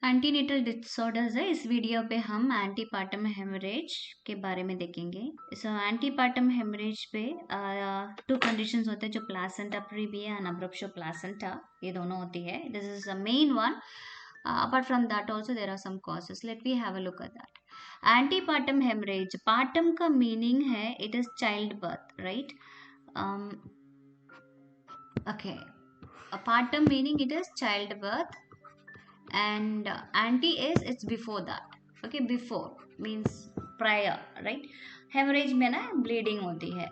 Antenatal disorders है। इस video पे हम एंटीपार्टम हेमरेज के बारे में देखेंगे। एंटीपार्टम हेमरेज पे टू कंडीशंस होते हैं, जो प्लासेंटा प्रीविया एंड अब्रप्शो प्लासेंटा, ये दोनों होती है। This is the main one. Apart from that also there are some causes. Let me have a look at that. Antepartum hemorrhage, partum का meaning है it is childbirth, right? um, okay, a partum meaning it is childbirth, and anti is it's before that. Okay, before means prior, right? Haemorrhage में ना bleeding होती है।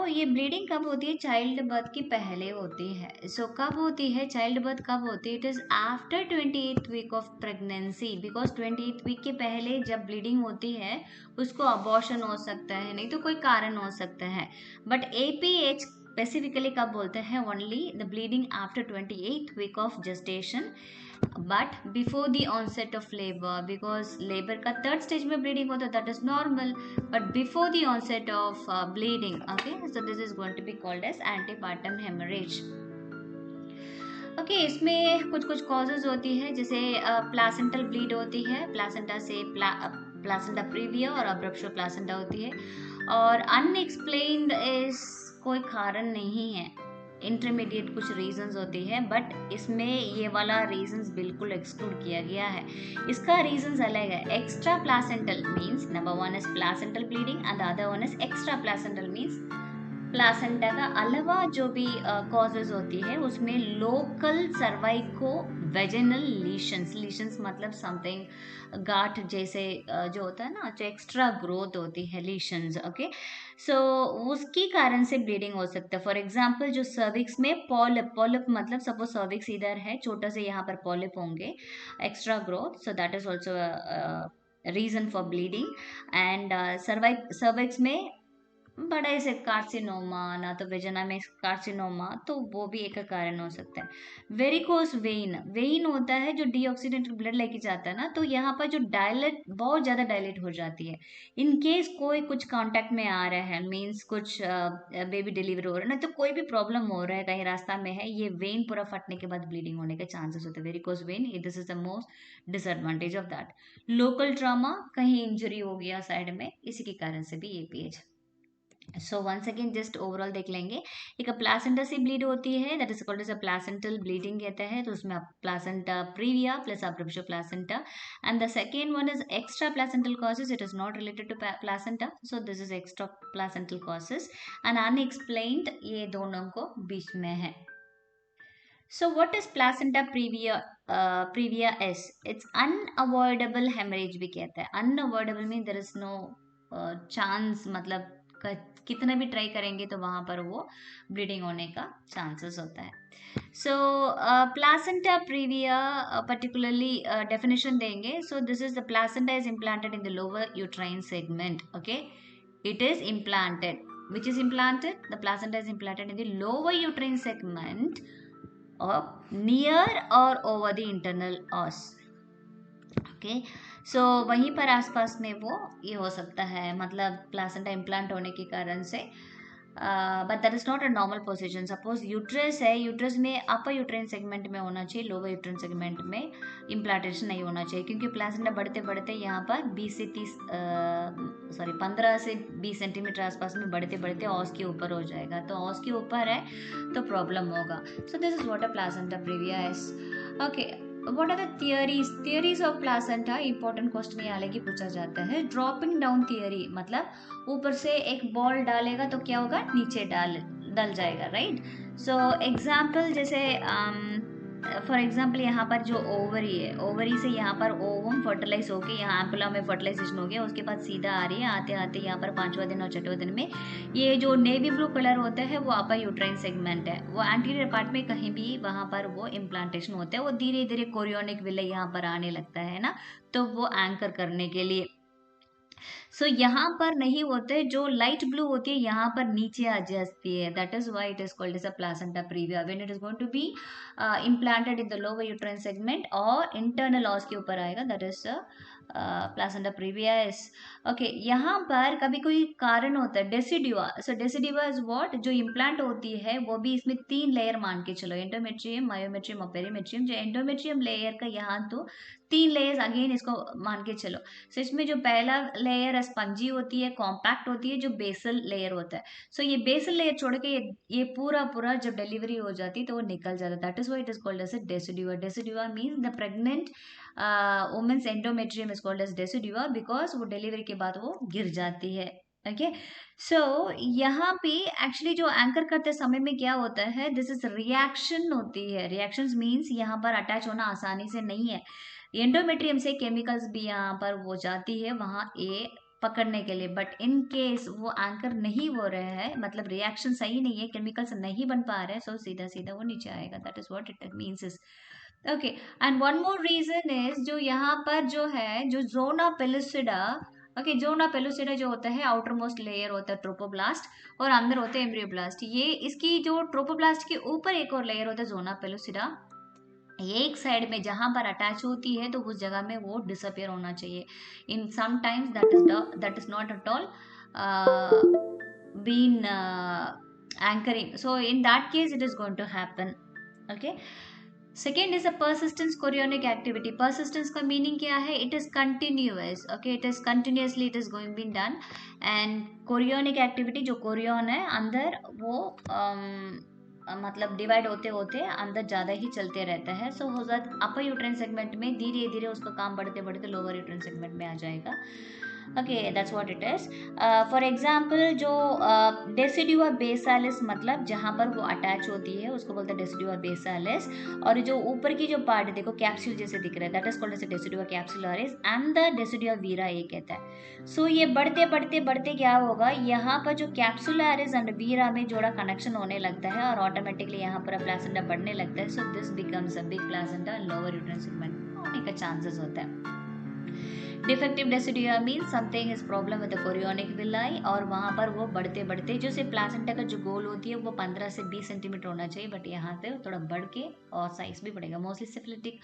ये bleeding कब होती है? चाइल्ड बर्थ की पहले होती है। कब होती है चाइल्ड बर्थ? कब होती है? It is after 28th week of pregnancy, because 28th week के पहले जब ब्लीडिंग होती है उसको अबॉर्शन हो सकता है, नहीं तो कोई कारण हो सकता है। बट एपीएच स्पेसिफिकली कब बोलते हैं? Only the bleeding after 28th week of gestation, but before the onset of labour, because labour का थर्ड स्टेज में ब्लीडिंग होता है, that is normal, but before the onset of bleeding. Okay, so this is going to be called as antepartum haemorrhage. Okay, इसमें कुछ कुछ causes होती है, जैसे प्लासेंटल ब्लीड होती है, प्लासेंटा से प्लासेंटा प्रीविया और अब्रप्शो प्लासेंटा होती है, और अनएक्सप्लेन्ड इज कोई कारण नहीं है, इंटरमीडिएट कुछ रीजंस होती है, बट इसमें ये वाला रीजंस बिल्कुल एक्सक्लूड किया गया है। इसका रीजंस अलग है। Extra placental means number one is placental bleeding and other one is extra placental means placenta का अलावा जो भी कॉजेज होती है उसमें लोकल सर्वाइको वेजिनल लीशंस, लीशंस मतलब समथिंग गांठ जैसे जो होता है ना, जो एक्स्ट्रा ग्रोथ होती है, लीशंस। ओके, उसकी कारण से ब्लीडिंग हो सकता है। फॉर एग्जाम्पल जो सर्विक्स में पॉलिप, पॉलिप मतलब सपोज सर्विक्स इधर है, छोटा से यहाँ पर पॉलिप होंगे, extra growth, so that is also reason for bleeding. And cervix में बड़ा से कार्सिनोमा, ना तो वेजिना में कार्सिनोमा, तो वो भी एक कारण हो सकता है। वेरिकोस वेन, वेन होता है जो डीऑक्सीडेंटेड ब्लड लेके जाता है ना, तो यहाँ पर जो डायलेट बहुत ज्यादा डायलेट हो जाती है। इन केस कोई कुछ कांटेक्ट में आ रहा है, मींस कुछ बेबी डिलीवरी हो रहा है ना, तो कोई भी प्रॉब्लम हो रहा है, कहीं रास्ता में है, ये वेन पूरा फटने के बाद ब्लीडिंग होने के चांसेस होते हैं। Varicose when, this is the most disadvantage of that. Local trauma, कहीं इंजरी हो गया साइड में, इसी के कारण से भी ये pH. So once again just overall देख लेंगे। एक प्लासेंटा से ब्लीड होती है, that is called as a placental bleeding कहते हैं, तो उसमें placenta previa plus abruptio placenta, and the second one is extra placental causes, it is not related to placenta, so this is extra placental causes and unexplained, ये दोनों को बीच में है। So what is placenta previa is? It's unavoidable hemorrhage भी कहते हैं। Unavoidable mean there is no chance, मतलब कितना भी ट्राई करेंगे तो वहां पर वो ब्लीडिंग होने का चांसेस होता है। Placenta previa particularly definition देंगे। This is the placenta is implanted in the lower uterine segment. Okay, it is implanted. Which is implanted? The placenta is implanted in the lower uterine segment or near or over the internal os. Okay, वहीं पर आसपास में वो ये हो सकता है, मतलब प्लासेंटा इम्प्लांट होने के कारण से, but that is not a normal position. Suppose uterus है, यूट्रस में अपर यूट्राइन सेगमेंट में होना चाहिए, लोअर यूट्राइन सेगमेंट में इम्प्लांटेशन नहीं होना चाहिए, क्योंकि प्लासेंटा बढ़ते बढ़ते यहाँ पर 15 से 20 सेंटीमीटर आसपास में बढ़ते बढ़ते ऑस के ऊपर हो जाएगा, तो ऑस के ऊपर है तो प्रॉब्लम होगा। So this is what a placenta previa is. Okay, what are the theories of placenta? Important question ये अलग ही पूछा जाता है। ड्रॉपिंग डाउन थियरी मतलब ऊपर से एक बॉल डालेगा तो क्या होगा, नीचे डल जाएगा, राइट? एग्जाम्पल जैसे फॉर एग्जाम्पल यहाँ पर जो ओवरी है, ओवरी से यहाँ पर ओवम फर्टिलाइज होके यहाँ एम्पुला में फर्टिलाइजेशन हो गया, उसके बाद सीधा आ रही है, आते आते यहाँ पर 5वां दिन और 6वें दिन में ये जो नेवी ब्लू कलर होता है वो अपर यूट्राइन सेगमेंट है, वो एंटीरियर पार्ट में कहीं भी वहां पर वो इम्प्लांटेशन होता है, वो धीरे धीरे कोरियोनिक विले यहाँ पर आने लगता है ना, तो वो एंकर करने के लिए। यहाँ पर नहीं होते, जो लाइट ब्लू होती है यहाँ पर नीचे आ जाती है, that is why it is called as a placenta previa when it is going to be implanted in the lower uterine segment और इंटरनल ऑस के ऊपर आएगा, that is placenta previa is okay. यहाँ पर कभी कोई कारण होता है decidua, so decidua is what, जो इम्प्लांट होती है वो भी इसमें 3 लेयर मान के चलो, एंडोमेट्रियम, मायोमेट्रियम और पेरीमेट्रियम। जो एंडोमेट्रियम लेयर का यहाँ तो 3 लेयर्स अगेन इसको मान के चलो। सो इसमें जो पहला लेयर स्पंजी होती है, कॉम्पैक्ट होती है, जो बेसल लेयर होता है। सो ये बेसल लेयर छोड़ के ये पूरा पूरा जब डिलीवरी हो जाती है तो वो निकल जाता है, that is why it is called as a decidua. Decidua means the pregnant women's endometrium is called as decidua because वो डिलीवरी के बाद वो गिर जाती है। ओके, सो यहाँ पे एक्चुअली जो एंकर करते समय में क्या होता है, दिस इज रिएक्शन होती है। रिएक्शंस मीन्स यहाँ पर अटैच होना आसानी से नहीं है। एंडोमेट्रियम से केमिकल्स भी यहाँ पर वो जाती है वहाँ ए पकड़ने के लिए, बट इन केस वो एंकर नहीं हो रहे हैं, मतलब रिएक्शन सही नहीं है, केमिकल्स नहीं बन पा रहे हैं, सो सीधा सीधा वो नीचे आएगा, that is what it means is okay. And one more reason is जो यहाँ पर जो है जो zona pellucida, okay, zona pellucida जो होता है आउटर मोस्ट लेयर होता है ट्रोपोब्लास्ट और अंदर होते हैं एम्ब्रियोब्लास्ट। ये इसकी जो ट्रोपोब्लास्ट के ऊपर एक और लेयर होता है जोना पेलुसिडा, एक साइड में जहां पर अटैच होती है तो उस जगह में वो डिसअपियर होना चाहिए। In some times that is not at all been anchoring, so in that case it is going to happen। okay, second is a persistence chorionic activity। persistence का meaning क्या है, it is continuous, okay, it is continuously it is going being done। and chorionic activity जो chorion है अंदर वो मतलब divide होते होते अंदर ज़्यादा ही चलते रहता है। सो हो जाता अपर यूट्राइन सेगमेंट में धीरे धीरे उसका काम बढ़ते बढ़ते लोअर यूट्राइन सेगमेंट में आ जाएगा। Okay, that's what it is. For example जो डेसिडुआ बेसालिस मतलब जहाँ पर वो अटैच होती है उसको बोलते हैं डेसिडुआ बेसालिस, और जो ऊपर की जो पार्ट है देखो कैप्सूल जैसे दिख रहा है, that is called as decidua capsularis and the decidua vera ये कहता है। सो ये बढ़ते बढ़ते बढ़ते क्या होगा, यहाँ पर जो कैप्सुलरिस एंड वीरा में जोड़ा कनेक्शन होने लगता है और ऑटोमेटिकली यहाँ पर प्लासेंटा बढ़ने लगता है। So this becomes a big placenta, lower uterine segment होने का चांसेस होता है। Defective decidua mean something is problem with the chorionic villi, और वहाँ पर वो बढ़ते बढ़ते जो से प्लासेंटा का जो गोल होती है वो 15 से 20 सेंटीमीटर होना चाहिए, बट यहाँ पे थोड़ा बढ़ के और साइज भी बढ़ेगा। मोस्टली सिफिलिटिक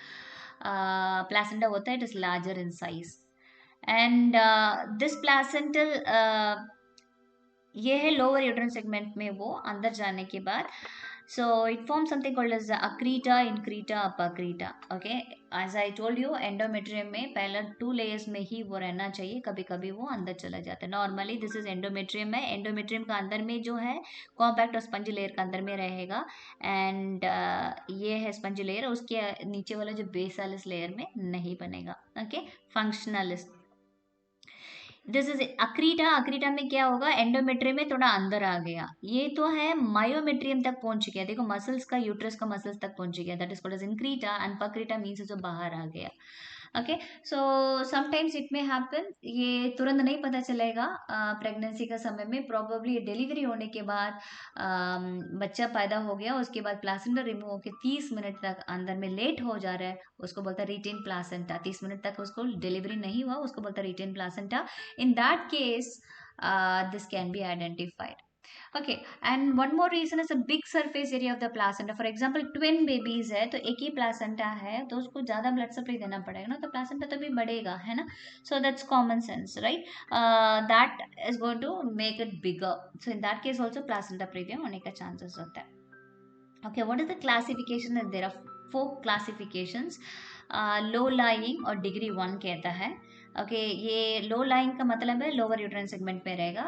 प्लासेंटा होता है, it is larger in size. And this placental ये है लोअर यूट्राइन सेगमेंट में वो अंदर जाने के बाद। So it forms something called as accreta, increta, apocreta। Okay, as I told you endometrium में पहला 2 layers में ही वो रहना चाहिए, कभी कभी वो अंदर चला जाता है। नॉर्मली दिस इज एंडोमेट्रियम है, एंडोमेट्रियम का अंदर में जो है कॉम्पैक्ट और स्पंजी लेयर का अंदर में रहेगा, एंड ये है स्पंजी लेयर, उसके नीचे वाला जो बेसालिस लेयर में नहीं बनेगा। Okay, functionalis. This is accreta. Accreta में क्या होगा, एंडोमेट्रियम में थोड़ा अंदर आ गया, ये तो है मायोमेट्रियम तक पहुंच गया, देखो मसल्स का यूट्रस का मसल्स तक पहुंच गया, that is called as increta. And percreta means जो बाहर आ गया। ओके, सो समटाइम्स इट में हैपन, ये तुरंत नहीं पता चलेगा प्रेगनेंसी का समय में, प्रोबेबली डिलीवरी होने के बाद बच्चा पैदा हो गया उसके बाद प्लासेंटा रिमूव होकर 30 मिनट तक अंदर में लेट हो जा रहा है, उसको बोलता है रिटेन प्लासेंटा। 30 मिनट तक उसको डिलीवरी नहीं हुआ, उसको बोलता है retain placenta. In that case, this can be identified। Okay, and one more reason is a big surface area of the placenta। For example, twin babies है तो एक ही placenta है तो उसको ज़्यादा blood supply देना पड़ेगा ना, तो placenta तो भी बढ़ेगा, है ना। So that's common sense, right? That is going to make it bigger। So in that case also placenta previa होने का chances होता है। Okay, what is the classification? There are 4 classifications। Low lying और डिग्री 1 कहता है। Okay, ये low lying का मतलब है लोअर यूट्राइन सेगमेंट में रहेगा,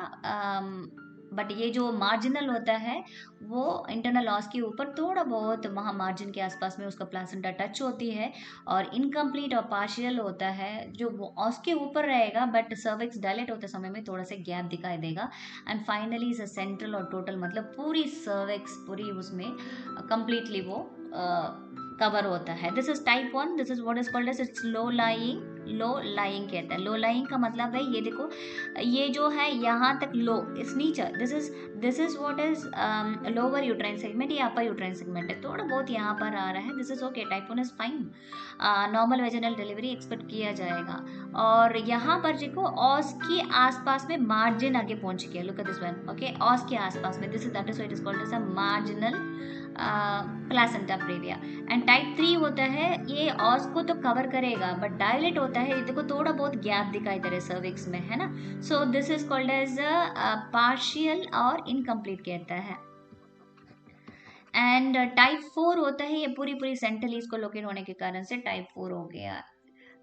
बट ये जो मार्जिनल होता है वो इंटरनल ऑस के ऊपर थोड़ा बहुत वहाँ मार्जिन के आसपास में उसका प्लासेंटा टच होती है, और इनकम्प्लीट और पार्शियल होता है जो वो ऑस के ऊपर रहेगा बट सर्विक्स डायलेट होते समय में थोड़ा सा गैप दिखाई देगा। And finally is a central और टोटल, मतलब पूरी सर्विक्स पूरी उसमें कंप्लीटली वो कवर होता है। This is type 1। This is what is called as it's low lying. Low lying कहता है। लो लाइंग का मतलब है ये देखो, ये जो है यहाँ तक लो इस नीचे, this is what is lower uterine segment, ये अपर यूट्राइन सेगमेंट है, थोड़ा बहुत यहाँ पर आ रहा है, this is okay, type 1 is fine. Normal vaginal delivery expect किया जाएगा। और यहाँ पर देखो ऑस के आसपास में मार्जिन आगे पहुंच गया, look at this one. Okay, os के आसपास में, this is that is what is called as a marginal placenta previa. And type 3 होता है, ये ऑस को तो कवर करेगा बट डायलेट होता है, देखो थोड़ा बहुत गैप दिखाई दे रहा है सर्विक्स में, है ना। So this is called as partial और इनकम्प्लीट कहता है। एंड टाइप 4 होता है, ये पूरी पूरी सेंट्रल इसको लोकेट होने के कारण से टाइप 4 हो गया,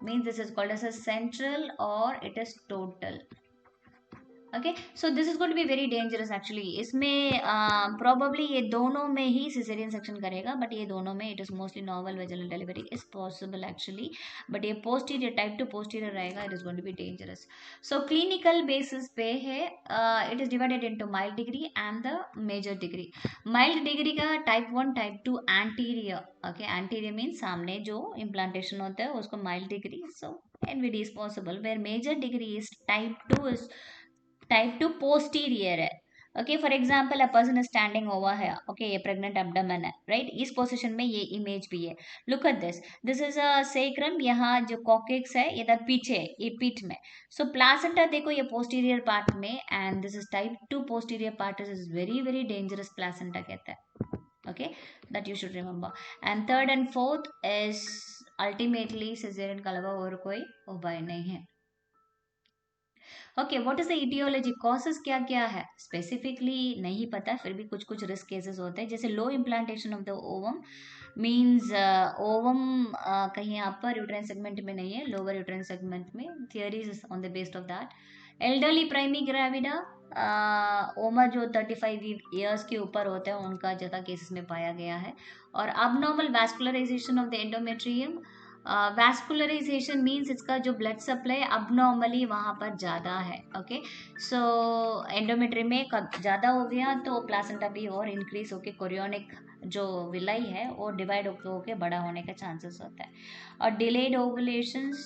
means this is called as a central और it is total. Okay, so this is going to be very dangerous actually. इसमें प्रोबेबली ये दोनों में ही सिजेरियन सेक्शन करेगा, बट ये दोनों में it is mostly normal vaginal delivery is possible actually, but ये पोस्टीरियर टाइप 2 पोस्टीरियर रहेगा, it is going to be dangerous. So clinical basis पे है, it is divided into mild degree and the major degree. Mild degree का type 1 type 2 anterior, okay, anterior means सामने जो implantation होता है उसको mild degree, so NVD is possible. Where major degree is type 2 is type 2 posterior है। Okay, for example a person standing over है, okay, ये pregnant abdomen है, right, इस पोजीशन में ये इमेज भी है। Look at this, this is a sacrum, यहाँ जो कॉकेक्स है इधर पीछे ये पीठ में। सो प्लासेंटा देखो ये पोस्टीरियर पार्ट में, and this is type 2 posterior part is very very dangerous placenta कहता है, okay, that you should remember. And third and fourth is ultimately caesarean का अलावा और कोई उपाय नहीं है। Okay, what is the aetiology, causes क्या क्या है स्पेसिफिकली नहीं पता, फिर भी कुछ कुछ रिस्क केसेस होते हैं, जैसे low implantation of the ovum, means ovum कहीं अपर यूट्राइन सेगमेंट में नहीं है, लोअर यूट्राइन सेगमेंट में, theories on the based of that. Elderly primi gravida, ओमा जो 35 ईयर्स के ऊपर होते हैं उनका ज़्यादा केसेस में पाया गया है। और abnormal vascularisation of the endometrium, vascularisation means इसका जो ब्लड सप्लाई अबनॉर्मली वहाँ पर ज़्यादा है, ओके, सो एंडोमेट्रियम में ज़्यादा हो गया तो प्लासेंटा भी और इंक्रीज होके कोरियोनिक जो विलाई है वो डिवाइड होके बड़ा होने का चांसेस होता है। और डिलेड ओवुलेशंस,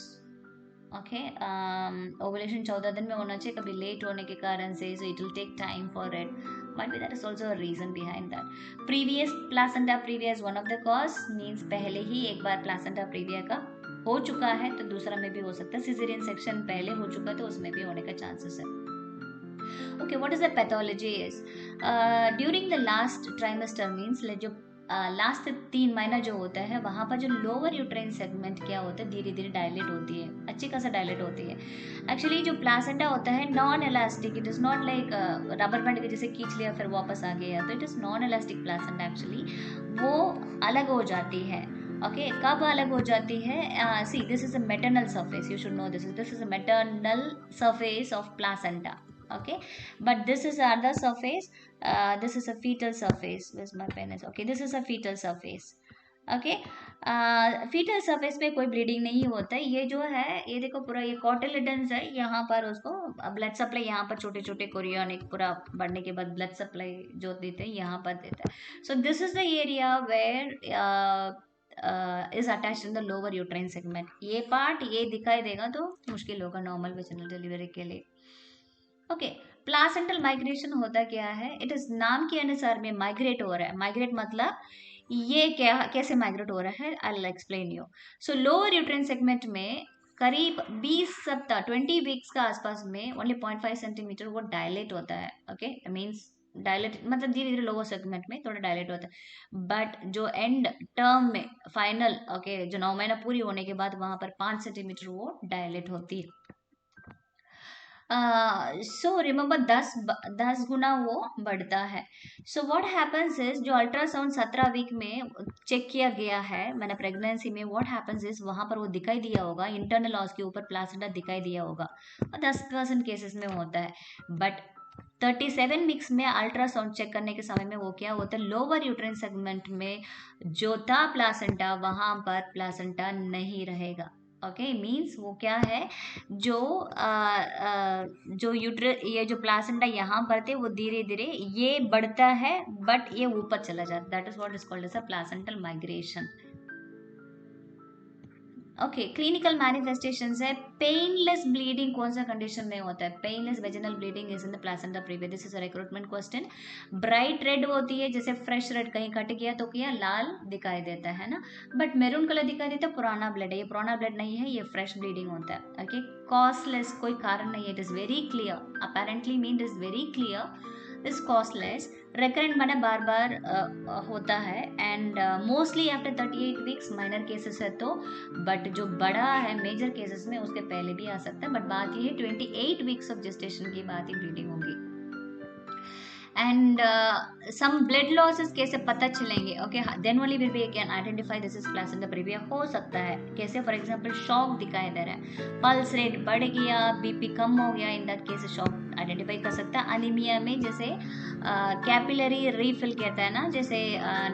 ओके, ओवुलेशन 14 दिन में होना चाहिए, कभी लेट होने के कारण से, so it will take time for it, might be that is also a reason behind that. Previous placenta previa is one of the cause, means पहले ही एक बार placenta previa का हो चुका है तो दूसरा में भी हो सकता है, सिजेरियन सेक्शन पहले हो चुका तो उसमें भी होने का चांसेस है। Okay, what is the pathology is, during the last trimester means जो लास्ट 3 महीना जो होता है वहाँ पर जो लोअर यूट्राइन सेगमेंट क्या होता है धीरे धीरे डायलेट होती है, अच्छी खासा डायलेट होती है। एक्चुअली जो प्लासेंटा होता है non elastic, it is not like rubber band के जैसे खींच लिया फिर वापस आ गया, तो it is non elastic placenta, actually वो अलग हो जाती है। ओके, कब अलग हो जाती है, see this is a maternal surface, you should no this is a maternal surface of placenta, okay, but this is other surface, this is a fetal surface, where's my pen is, okay, this is a fetal surface, okay, fetal surface पे कोई bleeding नहीं होता है, ये जो है ये देखो पूरा ये कॉटिलिडन्स है, यहाँ पर उसको ब्लड सप्लाई यहाँ पर छोटे छोटे कोरियोनिक पूरा बढ़ने के बाद ब्लड सप्लाई जो देते हैं यहाँ पर देता है। So this is the area where is attached in the lower uterine segment, ये पार्ट ये दिखाई देगा तो मुश्किल होगा नॉर्मल वेजिनल डिलीवरी के लिए। ओके, प्लासेंटल माइग्रेशन होता क्या है, इट इज नाम के अनुसार में माइग्रेट हो रहा है, माइग्रेट मतलब ये क्या कैसे माइग्रेट हो रहा है, I will explain you. So lower uterine segment में करीब 20 सप्ताह 20 वीक्स का आसपास में ओनली 0.5 सेंटीमीटर वो डायलेट होता है, ओके, मीन्स डायलेट मतलब धीरे धीरे लोअर सेगमेंट में थोड़ा डायलेट होता है, बट जो एंड टर्म में फाइनल, ओके, जो 9 महीना पूरी होने के बाद वहां पर 5 सेंटीमीटर वो डायलेट होती है। सो रिमेंबर 10 गुना वो बढ़ता है। सो व्हाट हैपेंस इज जो अल्ट्रासाउंड 17 वीक में चेक किया गया है मैंने प्रेगनेंसी में, व्हाट हैपेंस इज वहां पर वो दिखाई दिया होगा इंटरनल ऑस के ऊपर प्लासेंटा दिखाई दिया होगा, 10% केसेस में होता है, बट 37 वीक्स में अल्ट्रासाउंड चेक करने के समय में वो क्या होता है, लोअर यूट्राइन सेगमेंट में जो था प्लासेंटा वहां पर प्लासेंटा नहीं रहेगा, ओके, मीन्स वो क्या है जो जो ये जो प्लासेंटा यहाँ पर थे वो धीरे धीरे ये बढ़ता है बट ये ऊपर चला जाता है, that is what is called as a placental migration. Okay, clinical manifestations है, पेनलेस ब्लीडिंग कौन सा कंडीशन में होता है, painless vaginal bleeding is in the placenta previa, this is a recruitment question. Bright red होती है, जैसे फ्रेश रेड कहीं कट गया तो क्या लाल दिखाई देता है ना, बट मेरून कलर दिखाई देता है, पुराना ब्लड है, ये पुराना ब्लड नहीं है, ये फ्रेश ब्लीडिंग होता है, ओके, कॉजलेस कोई कारण नहीं है, it is very clear, apparently mean it is very clear is costless, recurrent माने बार बार होता है, and mostly after 38 weeks, minor cases है तो, बट जो बड़ा है मेजर केसेस में उसके पहले भी आ सकता है, बट बात ये है 28 वीक्स ऑफ जेस्टेशन की बात ही ब्लीडिंग होगी। एंड सम ब्लड लॉसेस कैसे पता चलेंगे, okay, then only will be can identify this is placenta previa. हो सकता है कैसे, फॉर एग्जांपल शॉक दिखाई दे रहा है, पल्स रेट बढ़ गया, बीपी कम हो गया, इन दैट केस शॉक आइडेंटिफाई कर सकता है। अनीमिया में जैसे कैपिलरी रीफिल कहता है ना, जैसे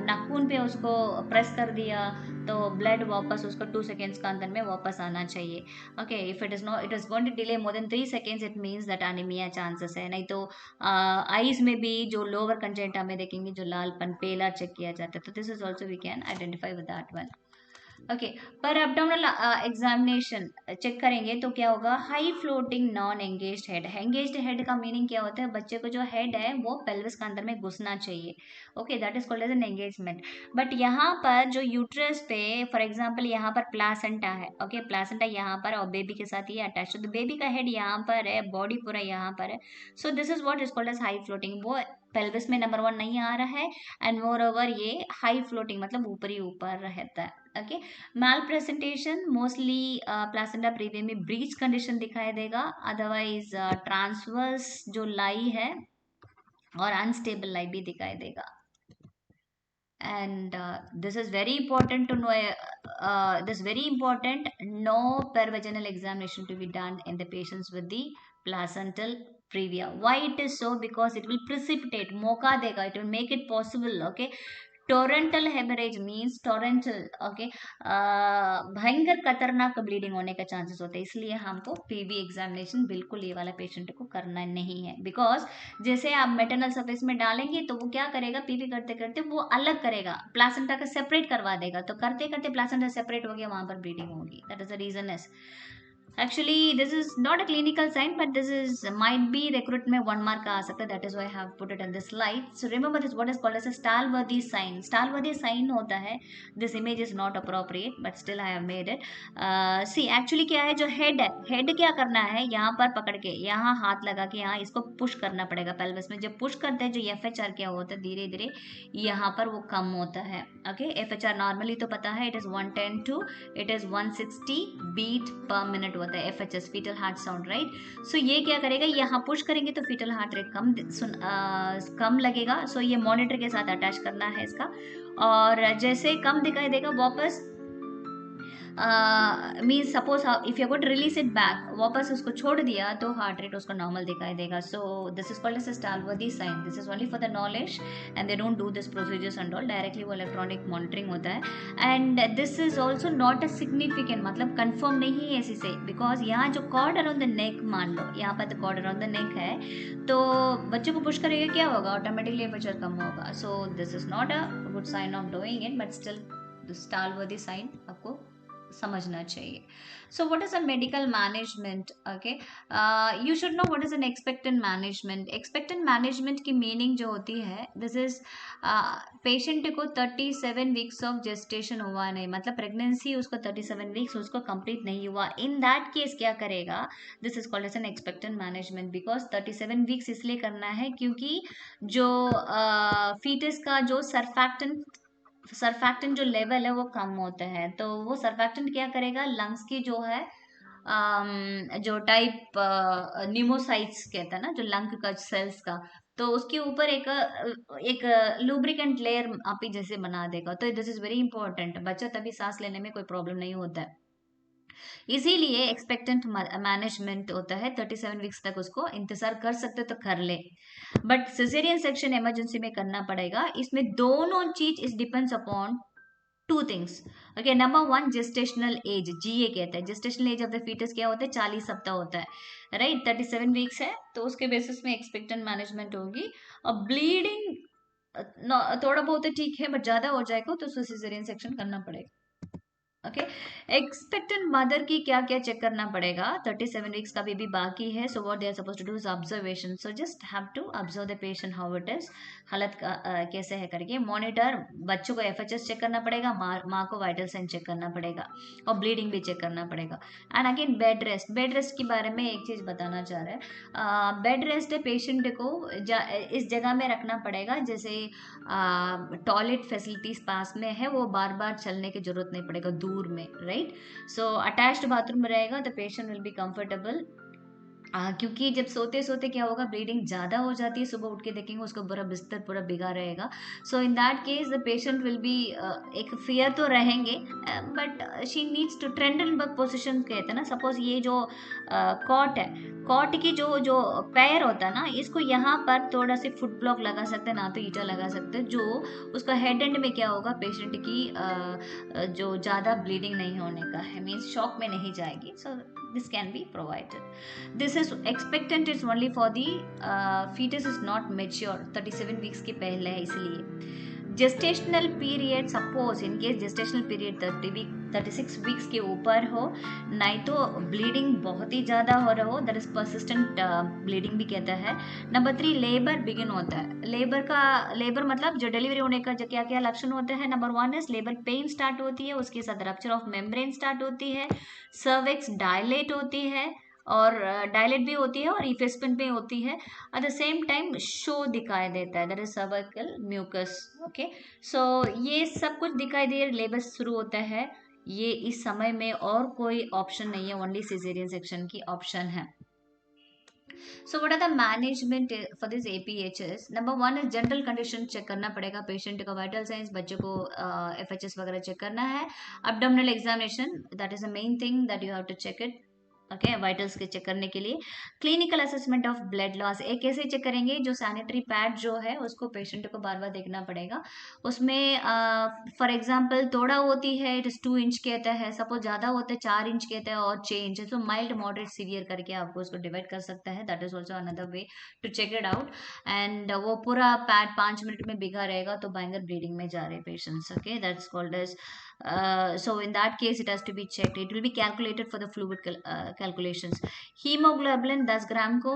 नाखून पे उसको प्रेस कर दिया तो ब्लड वापस उसको 2 सेकेंड्स का अंदर में वापस आना चाहिए। Okay, if it is not, it is going to delay more than 3 seconds, it means that anaemia chances है। नहीं तो आईज में भी जो लोअर कंजेंटा में देखेंगे जो लालपन पेलर चेक किया जाता है, तो this is also we can identify with that one. Okay, पर एब्डोमिनल एग्जामिनेशन चेक करेंगे तो क्या होगा, high floating non engaged head. Engaged head का मीनिंग क्या होता है, बच्चे को जो हेड है वो पेल्विस के अंदर में घुसना चाहिए। Okay, that is called as an engagement. But यहाँ पर जो यूट्रस पे, फॉर एग्जांपल यहाँ पर प्लासेंटा है, ओके, प्लासेंटा यहाँ पर और बेबी के साथ ये अटैच, तो बेबी का हेड यहाँ पर है, बॉडी पूरा यहाँ पर है, so this is what is called as high floating. वो पेल्विस में नंबर 1 नहीं आ रहा है, एंड मोर ओवर ये हाई फ्लोटिंग मतलब ऊपरी ऊपर रहता है। Okay, malpresentation mostly placenta previa में ब्रीच कंडीशन दिखाई देगा, अदरवाइज ट्रांसवर्स जो लाई है और अनस्टेबल लाई भी दिखाई देगा। And this is very important to know, this very important, no pervaginal examination to be done in the patients with the placental previa. Why it is so? Because it will precipitate, मौका देगा, it will make it possible, okay, torrential haemorrhage means torrential, okay, भयंकर खतरनाक bleeding होने का chances होते हैं, इसलिए हमको पीवी एग्जामिनेशन बिल्कुल ये वाला पेशेंट को करना नहीं है। बिकॉज जैसे आप मेटरनल सर्फेस में डालेंगे तो वो क्या करेगा, पीवी करते करते वो अलग करेगा, प्लासेंटा का सेपरेट करवा देगा, तो करते करते प्लासेंटा सेपरेट हो गया, वहां पर ब्लीडिंग होगी। That is the reason is, actually this is not a clinical sign, but this is might be recruit में 1 mark का आ सकता है, that is why I have put it on this slide. So remember this, what is called as a Stalworthy sign. Stalworthy sign होता है, this image is not appropriate but still I have made it. See actually क्या है, जो head है, head क्या करना है, यहाँ पर पकड़ के यहाँ हाथ लगा के यहाँ इसको पुश करना पड़ेगा पेल्विस में। जब पुश करते हैं जो FHR क्या होता है, धीरे धीरे यहाँ पर वो कम होता है। ओके, FHR नॉर्मली तो पता है, it is 110 to it is 160 beat per minute होता है, FHS foetal heart sound, right. So ये क्या करेगा, यहाँ पुश करेंगे तो फीटल हार्ट रेट कम लगेगा। सो ये मॉनिटर के साथ अटैच करना है इसका, और जैसे कम दिखाई देगा वापस means suppose if you got release it back, वापस उसको छोड़ दिया तो हार्ट रेट उसको नॉर्मल दिखाई देगा। So this is called as Stallworthy sign, this is only for the knowledge and they don't do this procedures and all, directly वो electronic monitoring होता है। And this is also not a significant, मतलब confirm नहीं है इसी से, because यहाँ जो कॉर्ड अराउंड द नेक, मान लो यहाँ पर the cord around the neck है, तो बच्चे को पुश करेगा क्या होगा, ऑटोमेटिकली एफएचआर कम होगा। So this is not a good sign of doing it, but still the Stallworthy sign आपको समझना चाहिए। So what is a medical management, okay, you should know what is an expectant management. Expectant management की meaning जो होती है, this is patient को 37 weeks of gestation हुआ नहीं, मतलब प्रेगनेंसी उसको 37 वीक्स उसको कंप्लीट नहीं हुआ, इन दैट केस क्या करेगा, this is called as an expectant management. Because 37 weeks इसलिए करना है क्योंकि जो फीटस का जो सरफैक्टेंट जो लेवल है वो कम होता है, तो वो सरफैक्टेंट क्या करेगा, लंग्स की जो है जो टाइप निमोसाइट्स कहता है ना, जो लंग का सेल्स का, तो उसके ऊपर एक लुब्रिकेंट लेयर आप ही जैसे बना देगा। तो दिस इज वेरी इंपॉर्टेंट, बच्चा तभी सांस लेने में कोई प्रॉब्लम नहीं होता है, इसीलिए एक्सपेक्टेंट मैनेजमेंट होता है। 37 वीक्स तक उसको इंतजार कर सकते तो कर ले, बट सिजेरियन सेक्शन इमरजेंसी में करना पड़ेगा। इसमें दोनों चीज is depends upon two things. Okay, number 1 gestational age, GA कहता है, gestational age of the foetus क्या होता है, 40 सप्ताह होता है, राइट। 37 वीक्स है तो उसके बेसिस में एक्सपेक्टेंट मैनेजमेंट होगी। और ब्लीडिंग थोड़ा बहुत ठीक है, बट ज्यादा हो जाएगा तो उसको सिजेरियन सेक्शन करना पड़ेगा। ओके। एक्सपेक्टेंट मदर की क्या क्या चेक करना पड़ेगा? 37 वीक्स का बेबी बाकी है, so what they are suppose to do is observation, so just have to observe the patient how it is, हालत का कैसे है करके मॉनिटर। बच्चों को एफएचएस चेक करना पड़ेगा, माँ को वाइटल साइन चेक करना पड़ेगा, और ब्लीडिंग भी चेक करना पड़ेगा। And again bed rest, bed rest के बारे में एक चीज बताना चाह रहे हैं। बेड रेस्ट पेशेंट को इस जगह में रखना पड़ेगा जैसे टॉयलेट फैसिलिटीज पास में है, वो बार बार चलने की जरूरत नहीं पड़ेगा दूर में, राइट। सो अटैच्ड बाथरूम रहेगा, the patient will be comfortable. क्योंकि जब सोते सोते क्या होगा, ब्लीडिंग ज़्यादा हो जाती है, सुबह उठ के देखेंगे उसका पूरा बिस्तर पूरा भिगा रहेगा। So in that case the patient will be, एक फियर तो रहेंगे, but she needs to Trendelenburg position कहते हैं ना। सपोज ये जो कॉट है, कॉट की जो जो पैर होता है ना, इसको यहाँ पर थोड़ा सी फुट ब्लॉक लगा सकते हैं, ना तो ईटा लगा सकते हैं, जो उसका हेड एंड में क्या होगा, पेशेंट की जो ज़्यादा ब्लीडिंग नहीं होने का है, मीन्स शॉक में नहीं जाएगी। So this can be provided. This is expectant is only for the fetus is not mature 37 weeks के पहले है, इसलिए gestational period, suppose in case gestational period 36 weeks के ऊपर हो, नहीं तो ब्लीडिंग बहुत ही ज़्यादा हो रहा हो, दैट इज परसिस्टेंट ब्लीडिंग भी कहता है। नंबर 3, लेबर बिगिन होता है। लेबर मतलब जो डिलीवरी होने का जो क्या क्या लक्षण होते हैं, number 1 is labour pain start होती है, उसके साथ रप्चर ऑफ मेम्ब्रेन स्टार्ट होती है, सर्विक्स डायलेट होती है, और डायलेट भी होती है और इफेसमेंट भी होती है। At the same time show दिखाई देता है, that is cervical mucus. Okay, so ये सब कुछ दिखाई दे, लेबर शुरू होता है, ये इस समय में और कोई ऑप्शन नहीं है, ओनली सिजेरियन सेक्शन की ऑप्शन है। So what are the management for this APHs? Number 1 is general condition check करना पड़ेगा, पेशेंट का वाइटल साइंस, बच्चे को एफएचएस वगैरह चेक करना है। Abdominal examination, that is the main thing that you have to check it, okay, vitals के check करने के लिए। Clinical assessment of blood loss, एक कैसे चेक करेंगे, जो सैनिटरी पैड जो है उसको पेशेंट को बार बार देखना पड़ेगा, उसमें फॉर एग्जांपल थोड़ा होती है इट इज 2 इंच कहता है, सपोज ज़्यादा होता है 4 इंच कहता है, और 6 इंच है, तो माइल्ड मॉडरेट सीवियर करके आपको उसको डिवाइड कर सकता है, that is also another way to check it out. And वो पूरा पैड 5 मिनट में भिगा रहेगा तो भयंकर ब्लीडिंग में जा रहे patients, okay, that's called as so in that case it has to be checked, it will be calculated for the fluid calculations। Haemoglobin 10 ग्राम को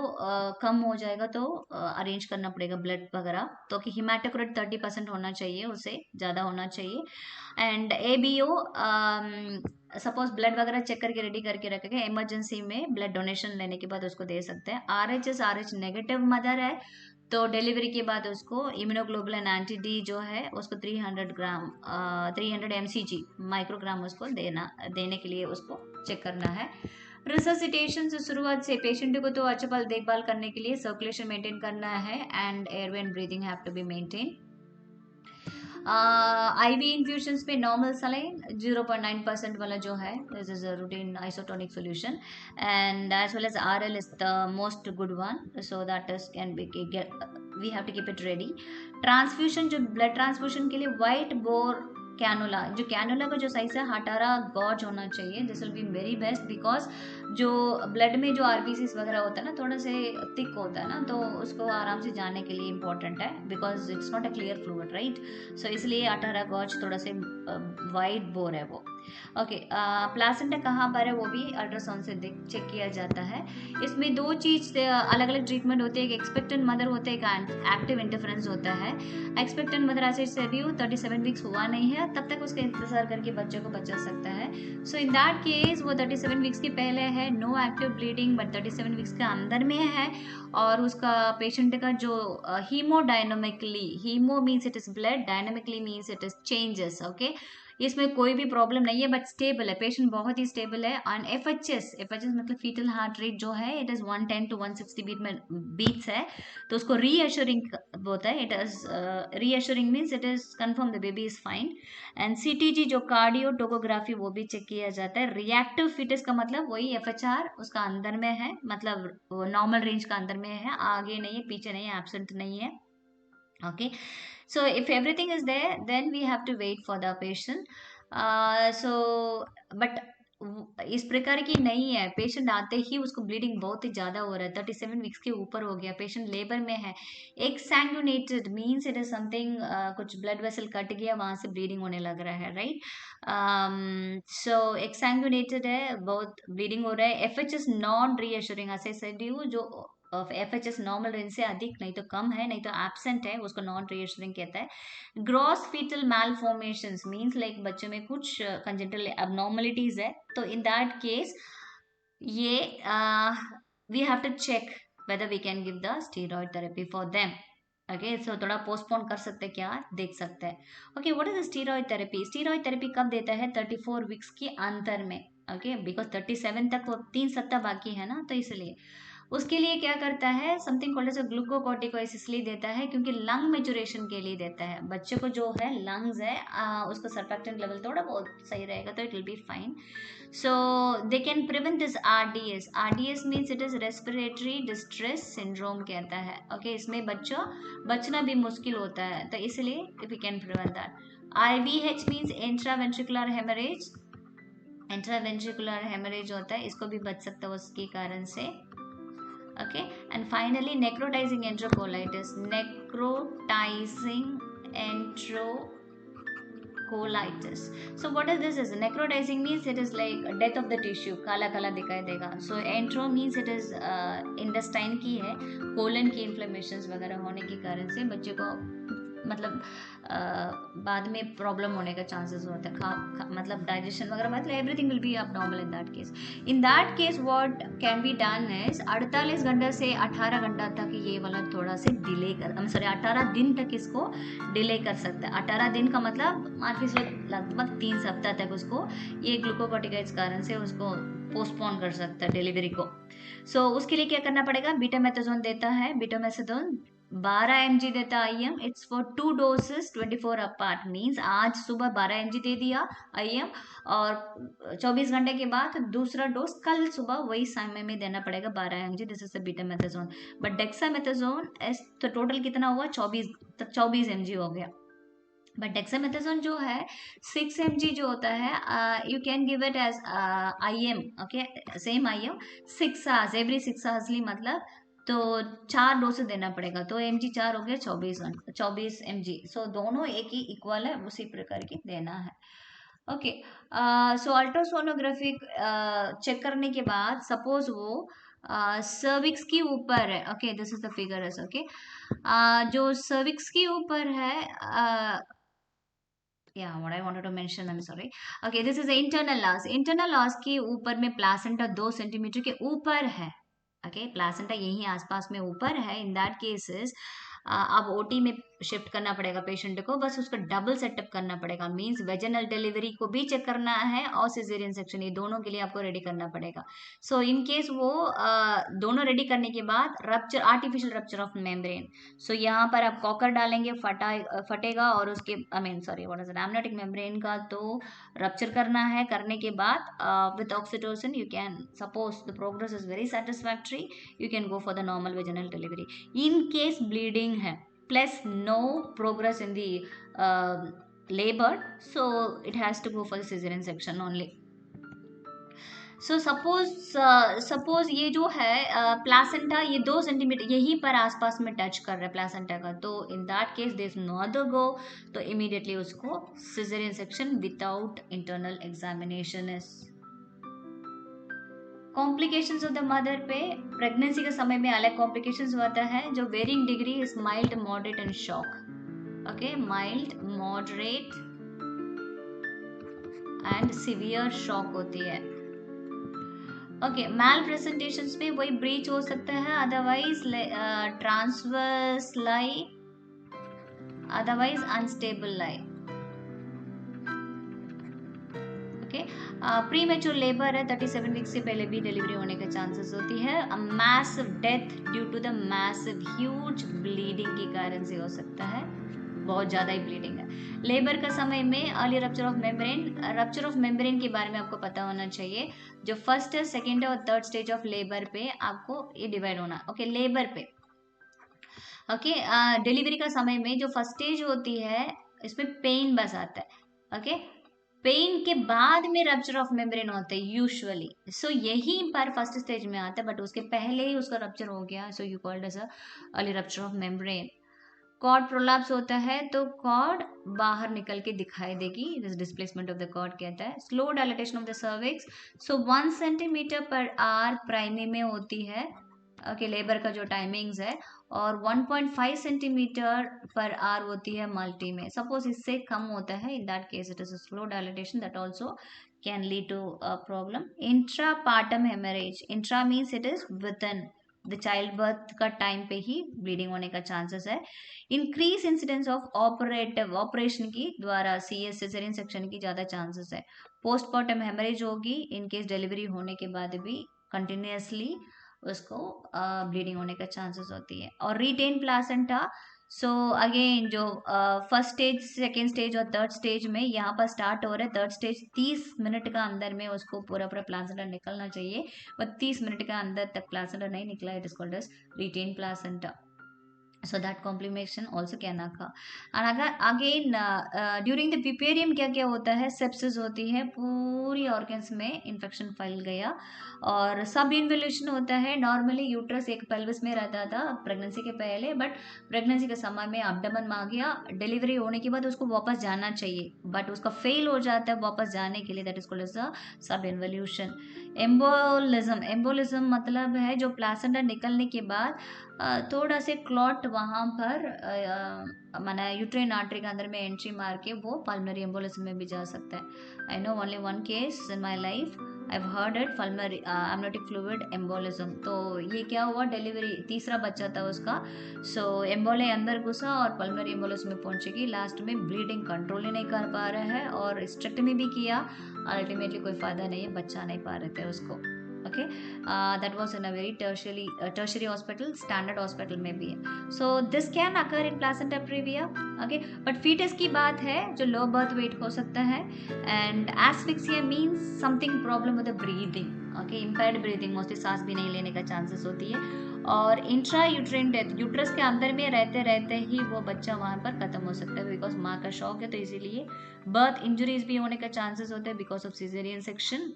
कम हो जाएगा तो अरेंज करना पड़ेगा ब्लड वगैरह, तो कि हिमाटोक्रिट 30% होना चाहिए, उससे ज़्यादा होना चाहिए। एंड एबीओ, सपोज ब्लड वगैरह चेक करके रेडी करके रखेंगे, इमरजेंसी में ब्लड डोनेशन लेने के बाद उसको दे सकते हैं। आरएच नेगेटिव मदर है तो डिलीवरी के बाद उसको इम्यूनोग्लोबुलिन एंटी डी जो है उसको 300 ग्राम 300 mcg माइक्रोग्राम उसको देने के लिए उसको चेक करना है। रिससिटेशन से शुरुआत से पेशेंट को तो अच्छा पल देखभाल करने के लिए सर्कुलेशन मेंटेन करना है, and airway and breathing have to be maintain. IV infusions पे नॉर्मल सलाइन 0.9% वाला जो है, this is a routine isotonic solution, and as well as RL is the most good one, so that is can be we have to keep it ready. Transfusion, जो blood transfusion के लिए wide bore cannula, जो cannula का जो size है 18 gauge होना चाहिए, this will be very best, because जो ब्लड में जो आरबीसीज वगैरह होता है ना, थोड़ा से थिक होता है ना, तो उसको आराम से जाने के लिए इम्पोर्टेंट है, because it's not a clear fluid, right. So इसलिए 18 गॉज थोड़ा से वाइड बोर है वो, ओके। प्लासेंटा कहाँ पर है वो भी अल्ट्रासाउंड से चेक किया जाता है। इसमें 2 चीज अलग अलग ट्रीटमेंट होते हैं, एक एक्सपेक्टेंट मदर होता है, एक एक्टिव इंटरफेरेंस होता है। एक्सपेक्टेंट मदर ऐसे से 37 वीक्स हुआ नहीं है तब तक उसका इंतजार करके बच्चे को बचा सकता है। सो इन दैट केस वो 37 वीक्स के पहले है, no active bleeding, but 37 weeks के अंदर में है, और उसका पेशेंट का जो haemodynamically, haemo means it is blood, dynamically means it is changes, okay, इसमें कोई भी प्रॉब्लम नहीं है, बट स्टेबल है, पेशेंट बहुत ही स्टेबल है। और एफएचएस मतलब फीटल हार्ट रेट जो है इट इज 110 to 160 बीट्स है, तो उसको रीअश्योरिंग होता है, it is reassuring means it is confirm the baby is fine. And CTG जो कार्डियो टोकोग्राफी वो भी चेक किया जाता है। रिएक्टिव फिटनेस का मतलब वही एफएचआर उसका अंदर में है, मतलब नॉर्मल रेंज का अंदर में है, आगे नहीं है पीछे नहीं है, एब्सेंट नहीं है, okay. So if everything is there then we have to wait for the patient, so but इस प्रकार की नहीं है। पेशेंट आते ही उसको ब्लीडिंग बहुत ही ज़्यादा हो रहा है, 37 वीक्स के ऊपर हो गया, पेशेंट लेबर में है। एक्सैंगुनेटेड मीन्स इट इज समथिंग, कुछ ब्लड वेसल कट गया, वहां से ब्लीडिंग होने लग रहा है, राइट। सो एक्सैंगुनेटेड है, बहुत ब्लीडिंग हो रहा है। एफएचएस नॉन रीअश्योरिंग, ऐसे शेड्यूल जो एफएचएस नॉर्मल रेंज से अधिक, नहीं तो कम है, नहीं तो एब्सेंट है, उसको नॉन रीअश्योरिंग कहता है। Gross foetal malformations means like बच्चे में कुछ कंजेंटल abnormalities है, तो इन दैट केस ये we have to check whether we can give the steroid therapy for them. Okay, so थोड़ा पोस्टपोन कर सकते हैं, क्या देख सकते हैं। Okay, what is the steroid therapy? Steroid therapy कब देता है? 34 वीक्स के अंतर में। ओके, बिकॉज 37 तक वो 3 सप्ताह बाकी है ना, तो इसलिए उसके लिए क्या करता है, समथिंग कॉल्ड एज अ ग्लूकोकॉर्टिकोइड्स इसलिए देता है क्योंकि लंग मेचुरेशन के लिए देता है। बच्चे को जो है लंग्स है, उसका सर्फेक्टेंट लेवल थोड़ा बहुत सही रहेगा तो it will be fine. So they can prevent this RDS. RDS means it is respiratory distress syndrome कहता है। ओके, इसमें बच्चा बचना भी मुश्किल होता है, तो इसलिए we can prevent that. IVH means intraventricular haemorrhage. Intraventricular haemorrhage होता है, इसको भी बच सकता है उसके कारण से। Okay, and finally necrotizing enterocolitis. Necrotizing enterocolitis. So what is this? Is necrotizing means it is like death of the tissue, काला काला दिखाई देगा. So entero means it is intestine की है, colon की inflammations वगैरह होने के कारण से बच्चे को मतलब बाद में प्रॉब्लम होने का चांसेस होता है, मतलब डाइजेशन वगैरह, मतलब एवरीथिंग विल बी अब normal in that case what can be done is 48 घंटे से 18 घंटा तक ये वाला थोड़ा से डिले कर, सॉरी 18 दिन तक इसको डिले कर सकते हैं। 18 दिन का मतलब मान के लगभग 3 सप्ताह तक उसको ये ग्लूकोकॉर्टिकॉइड्स कारण से उसको पोस्टपोन कर सकता है डिलीवरी को। सो उसके लिए क्या करना पड़ेगा, बीटामेथाजोन देता है, बीटामेथाजोन 12 mg देता IM। It's for 2 doses 24 apart, means आज सुबह 12 mg दे दिया IM और 24 घंटे के बाद दूसरा डोज कल सुबह वही समय में देना पड़ेगा 12 mg। This is the betamethasone. But dexamethasone तो टोटल कितना हुआ, 24 mg हो गया। बट डेक्सामेथाजोन जो है 6 mg जो होता है, you can give it as IM। Okay, same IM 6 hours, every 6 आवर्सली, मतलब तो 4 डोज देना पड़ेगा, तो mg 4 हो गया 24 mg। सो दोनों एक ही इक्वल है, उसी प्रकार की देना है। ओके, सो अल्ट्रासोनोग्राफी चेक करने के बाद सपोज वो सर्विक्स के ऊपर है। Okay, this is the figure. Okay, जो सर्विक्स के ऊपर है, yeah, what I wanted to mention, I'm sorry. Okay, this is the internal loss. Internal loss के ऊपर में प्लासेंटा 2 सेंटीमीटर के ऊपर है। ओके, प्लासेंटा यहीं आसपास में ऊपर है। इन दैट केसेस अब ओटी में शिफ्ट करना पड़ेगा पेशेंट को, बस उसका डबल सेटअप करना पड़ेगा, मींस वेजिनल डिलीवरी को भी चेक करना है और सिजेरियन सेक्शन, ये दोनों के लिए आपको रेडी करना पड़ेगा। सो इन केस वो दोनों रेडी करने के बाद rupture, artificial rupture of membrane. So यहाँ पर आप कॉकर डालेंगे, फटेगा और उसके एमनियोटिक मेम्ब्रेन का तो रप्चर करना है। करने के बाद with oxytocin you can, suppose the progress is very satisfactory, you can go for the normal vaginal delivery. In case bleeding है plus no progress in the labour, so it has to go for the caesarean section only. So suppose ये जो है placenta ये 2 centimetre यहीं पर आसपास में touch कर रहा है प्लासेंटा का, तो in that case there is no other go, तो इमीडिएटली उसको caesarean section without internal examination is. Complications of the mother पे प्रेगनेंसी के समय में अलग कॉम्प्लिकेशंस होता है, जो varying degree is mild, moderate and shock. Okay, mild, moderate and severe shock होती है। ओके, मैल प्रेजेंटेशंस में वही ब्रीच हो सकता है, अदरवाइज ट्रांसवर्स लाई, अदरवाइज अनस्टेबल लाई। ओके, प्री मेच्योर लेबर है, 37 वीक्स से पहले भी डिलीवरी होने के चांसेस होती है। Massive death due to the massive huge bleeding के कारण से हो सकता है, बहुत ज़्यादा ही ब्लीडिंग है। लेबर का समय में early rupture of membrane, rupture of membrane के बारे में आपको पता होना चाहिए, जो फर्स्ट है, सेकेंड है और थर्ड स्टेज ऑफ लेबर पे आपको ये डिवाइड होना। ओके, लेबर पे ओके, डिलीवरी का समय में जो फर्स्ट स्टेज होती है इसमें पेन बस आता है। ओके, पेन के बाद में रप्चर ऑफ मेम्ब्रेन होता है यूजुअली, सो यही पर फर्स्ट स्टेज में आता है, बट उसके पहले ही उसका रप्चर हो गया, so you called as early rupture of membrane. Cord prolapse होता है तो कॉर्ड बाहर निकल के दिखाई देगी, this displacement of the cord कहता है। Slow dilatation of the cervix, so 1 centimetre per hour primary में होती है, ओके, लेबर का जो टाइमिंग्स है, और 1.5 सेंटीमीटर पर आवर होती है मल्टी में। सपोज इससे कम होता है, in that case it is a slow dilatation, that also can lead to a problem. Intrapartum haemorrhage, intra means it is within the childbirth का time पे ही ब्लीडिंग होने का चांसेस है। इंक्रीज इंसिडेंस ऑफ ऑपरेशन की द्वारा CS caesarean section की ज्यादा चांसेस है। पोस्टमार्टम हेमरेज होगी इन केस डिलीवरी होने के बाद भी कंटिन्यूसली उसको ब्लीडिंग होने का चांसेस होती है। और रिटेन प्लासेंटा, सो अगेन जो फर्स्ट स्टेज, सेकेंड स्टेज और थर्ड स्टेज में यहाँ पर स्टार्ट हो रहा है। थर्ड स्टेज 30 मिनट का अंदर में उसको पूरा पूरा प्लासेंटा निकलना चाहिए, और 30 मिनट का अंदर तक प्लासेंटा नहीं निकला, it is called as retain placenta, so that complication also can occur। और अगर अगेन ड्यूरिंग द पिपेरियम क्या क्या होता है, सेप्सिस होती है, पूरी ऑर्गन्स में इन्फेक्शन फैल गया, और सब इन्वोल्यूशन होता है। नॉर्मली यूट्रस एक पेल्विस में रहता था प्रेगनेंसी के पहले, बट प्रेगनेंसी के समय में एब्डोमेन में आ गया, डिलीवरी होने के बाद उसको वापस जाना चाहिए, बट उसका फेल हो जाता है वापस जाने के लिए, that is called as the subinvolution. Embolism, embolism मतलब है जो प्लासेंटा निकलने के बाद थोड़ा से क्लॉट वहाँ पर माना यूट्रेन आर्टरी के अंदर में एंट्री मार के वो पल्मनरी एम्बोलिज्म में भी जा सकता है। I know only one case in my life, I have heard it, pulmonary amniotic fluid embolism. तो ये क्या हुआ, डिलीवरी तीसरा बच्चा था उसका, सो एम्बोले अंदर घुसा और पल्मनरी एम्बोलिज्म में पहुंचेगी, लास्ट में ब्लीडिंग कंट्रोल ही नहीं कर पा रहा है, और स्ट्रेक्टमी भी किया, अल्टीमेटली कोई फायदा नहीं है, बच्चा नहीं पा रहे थे उसको। okay, that was in a very tertiary hospital, standard hospital में भी है। so this can occur in placenta previa, okay, but fetus की बात है जो low birth weight हो सकता है, and asphyxia means something problem with the breathing, okay, impaired breathing, mostly सांस भी नहीं लेने का chances होती है। और इंट्रा यूट्रेन डेथ, यूट्रस के अंदर में रहते रहते ही वो बच्चा वहां पर खत्म हो सकता है, बिकॉज माँ का शॉक है, तो इसीलिए बर्थ इंजुरीज भी होने का चांसेस होते हैं because of caesarean section.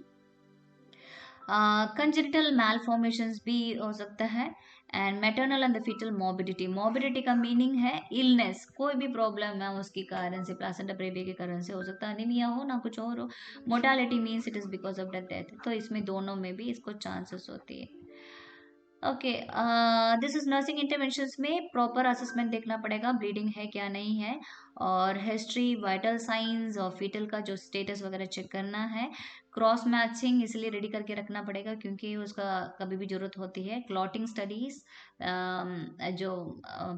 Congenital malformations भी हो सकता है, and maternal and the foetal morbidity, morbidity का मीनिंग है इलनेस, कोई भी प्रॉब्लम है उसके कारण से, प्लासेंटा प्रेविया के कारण से हो सकता है, अनीमिया हो ना कुछ और हो। Mortality means it is because of the death, तो इसमें दोनों में भी इसको चांसेस होती है। Okay, this is nursing interventions में प्रॉपर असेसमेंट देखना पड़ेगा, ब्लीडिंग है क्या नहीं है, और हिस्ट्री, वाइटल साइंस और फीटल का जो स्टेटस वगैरह चेक करना है। क्रॉस मैचिंग इसलिए रेडी करके रखना पड़ेगा क्योंकि उसका कभी भी जरूरत होती है। क्लॉटिंग स्टडीज, जो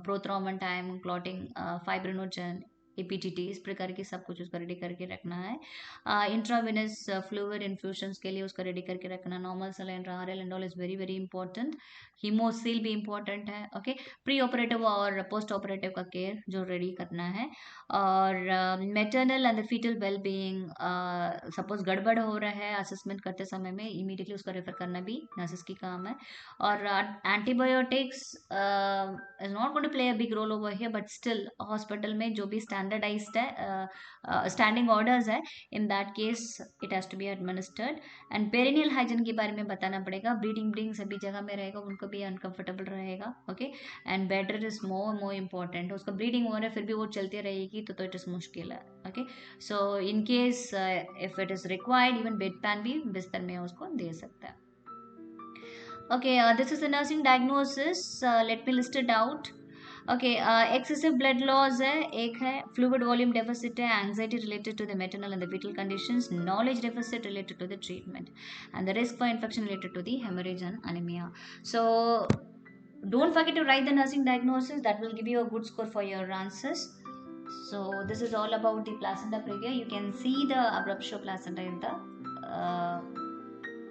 प्रोथ्रोम्बन टाइम क्लॉटिंग, फाइब्रिनोजन, APTT, इस प्रकार की सब कुछ उसका रेडी करके रखना है। इंट्रावेनस फ्लूइड इन्फ्यूशंस के लिए उसका रेडी करके रखना, normal saline, RL and all is very very important. Haemaccel भी इंपॉर्टेंट है, ओके। प्री ऑपरेटिव और पोस्ट ऑपरेटिव का केयर जो रेडी करना है। और maternal and foetal well being, suppose गड़बड़ हो रहा है असेसमेंट करते समय में, इमीडिएटली उसका रेफर करना भी नर्सेस की काम है। और antibiotics is not going to play a big role over here, but still hospital में जो भी स्टैंडर्डाइज्ड है, स्टैंडिंग ऑर्डर्स है, in that case it has to be administered. And perineal hygiene के बारे में बताना पड़ेगा, ब्लीडिंग सभी जगह में रहेगा, उनको भी अनकंफर्टेबल रहेगा, okay. And bed rest is more important, उसका ब्लीडिंग हो रहा है फिर भी वो चलती रहेगी तो इट इज मुश्किल है, okay. So in case if it is required, even bed pan भी बिस्तर में उसको दे सकता है। Okay, this is the nursing diagnosis. Let me list it out. Okay, excessive blood loss है, एक है fluid volume deficit है, anxiety related to the maternal and the fetal conditions, knowledge deficit related to the treatment, and the risk for infection related to the hemorrhage and anemia. So don't forget to write the nursing diagnosis, that will give you a good score for your answers. So this is all about the placenta previa. You can see the abruptio placenta in the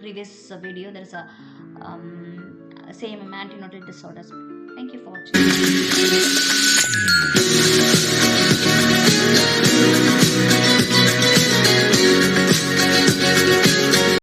previous video. There is a same antinotic disorders. Thank you for watching.